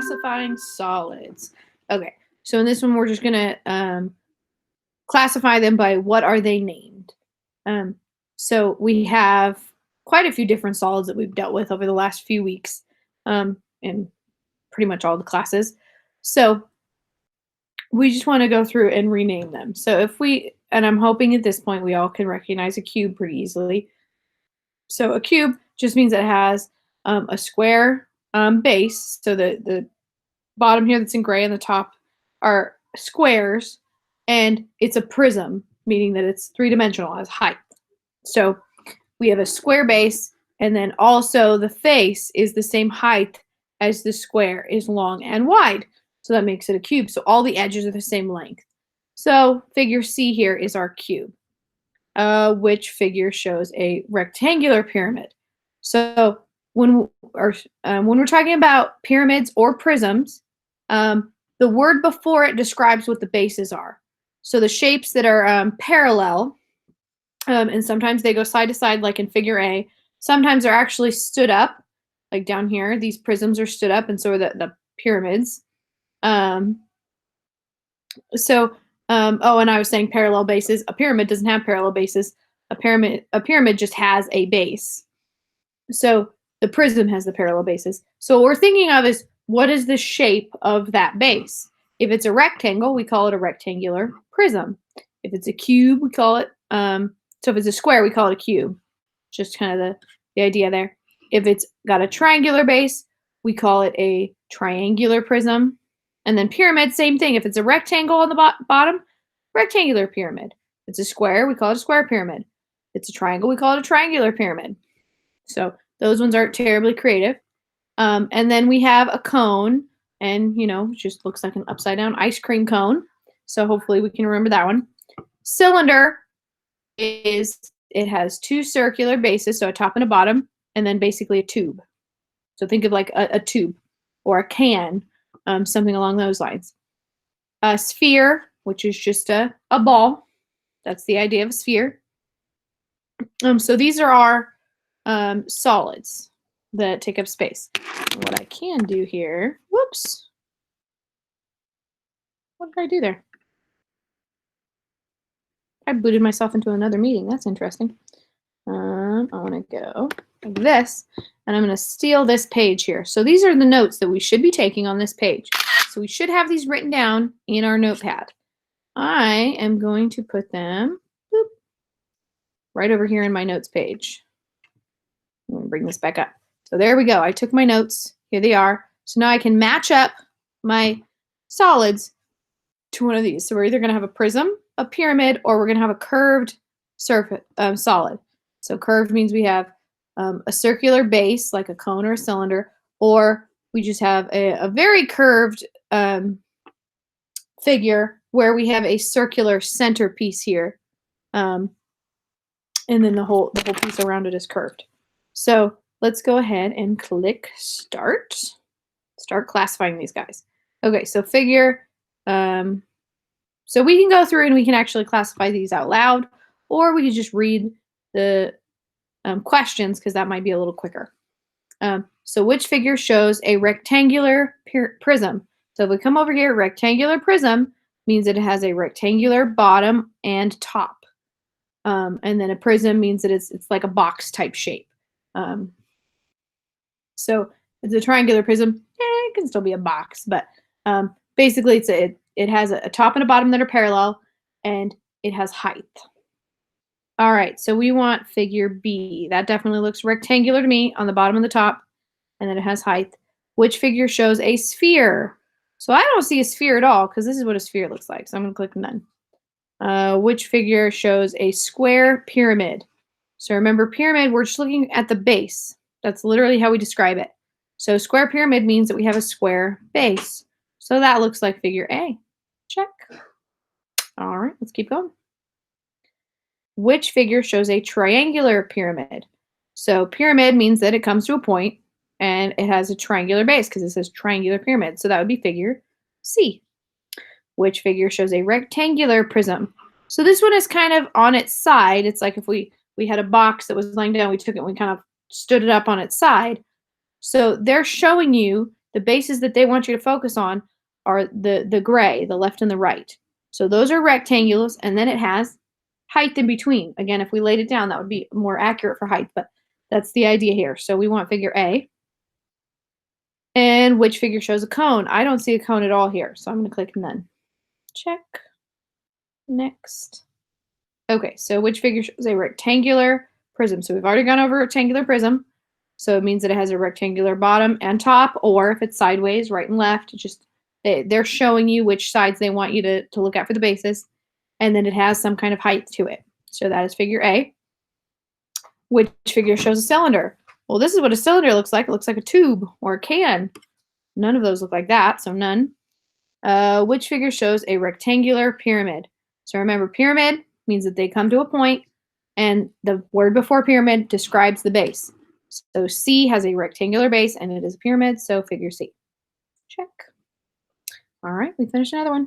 classifying solids. Okay, so in this one, we're just going to classify them by what are they named. So we have quite a few different solids that we've dealt with over the last few weeks in pretty much all the classes. So we just want to go through and rename them. So if we, and I'm hoping at this point we all can recognize a cube pretty easily. So a cube just means it has a square base. So the bottom here that's in gray and the top are squares, and it's a prism, meaning that it's three-dimensional, has height. So we have a square base, and then also the face is the same height as the square is long and wide. So that makes it a cube. So all the edges are the same length. So figure C here is our cube, which figure shows a rectangular pyramid. So when we're talking about pyramids or prisms, the word before it describes what the bases are. So the shapes that are parallel, and sometimes they go side to side like in figure A. Sometimes they're actually stood up, like down here. These prisms are stood up, and so are the pyramids. Oh, and I was saying parallel bases. A pyramid doesn't have parallel bases. A pyramid just has a base. So the prism has the parallel bases. So what we're thinking of is, what is the shape of that base? If it's a rectangle, we call it a rectangular prism. If it's a cube, we call it, so if it's a square, we call it a cube. Just kind of the idea there. If it's got a triangular base, we call it a triangular prism. And then pyramid, same thing. If it's a rectangle on the bottom, rectangular pyramid. If it's a square, we call it a square pyramid. If it's a triangle, we call it a triangular pyramid. So those ones aren't terribly creative. And then we have a cone, and it just looks like an upside down ice cream cone. So hopefully we can remember that one. Cylinder it has two circular bases, so a top and a bottom, and then basically a tube. So think of like a tube or a can, something along those lines. A sphere, which is just a ball. That's the idea of a sphere. So these are our solids that take up space. What I can do here, whoops. What did I do there? I booted myself into another meeting. That's interesting. I want to go like this, and I'm going to steal this page here. So these are the notes that we should be taking on this page. So we should have these written down in our notepad. I am going to put them right over here in my notes page. I'm going to bring this back up. So there we go. I took my notes. Here they are. So now I can match up my solids to one of these. So we're either going to have a prism, a pyramid, or we're going to have a curved surface solid. So curved means we have a circular base, like a cone or a cylinder, or we just have a very curved figure where we have a circular centerpiece here, and then the whole piece around it is curved. So let's go ahead and click start. Start classifying these guys. Okay, so figure. So we can go through and we can actually classify these out loud, or we can just read the questions, because that might be a little quicker. So which figure shows a rectangular prism? So if we come over here, rectangular prism means that it has a rectangular bottom and top. And then a prism means that it's like a box type shape. So it's a triangular prism. It can still be a box, but basically it has a top and a bottom that are parallel, and it has height. All right, so we want figure B. That definitely looks rectangular to me on the bottom and the top, and then it has height. Which figure shows a sphere? So I don't see a sphere at all, because this is what a sphere looks like. So I'm going to click none. Which figure shows a square pyramid? So remember, pyramid, we're just looking at the base. That's literally how we describe it. So square pyramid means that we have a square base. So that looks like figure A. Check. All right, let's keep going. Which figure shows a triangular pyramid? So pyramid means that it comes to a point and it has a triangular base, because it says triangular pyramid. So that would be figure C. Which figure shows a rectangular prism? So this one is kind of on its side. It's like if we had a box that was laying down, we took it and we kind of stood it up on its side. So they're showing you the bases that they want you to focus on are the gray, the left and the right. So those are rectangles, and then it has height in between. Again, if we laid it down, that would be more accurate for height, but that's the idea here. So we want figure A. And which figure shows a cone? I don't see a cone at all here, so I'm going to click none. Check. Next. Okay, so which figure shows a rectangular prism? So we've already gone over rectangular prism. So it means that it has a rectangular bottom and top, or if it's sideways, right and left, just they're showing you which sides they want you to look at for the bases. And then it has some kind of height to it. So that is figure A. Which figure shows a cylinder? Well, this is what a cylinder looks like. It looks like a tube or a can. None of those look like that, so none. Which figure shows a rectangular pyramid? So remember, pyramid means that they come to a point, and the word before pyramid describes the base. So C has a rectangular base, and it is a pyramid, so figure C. Check. All right, we finished another one.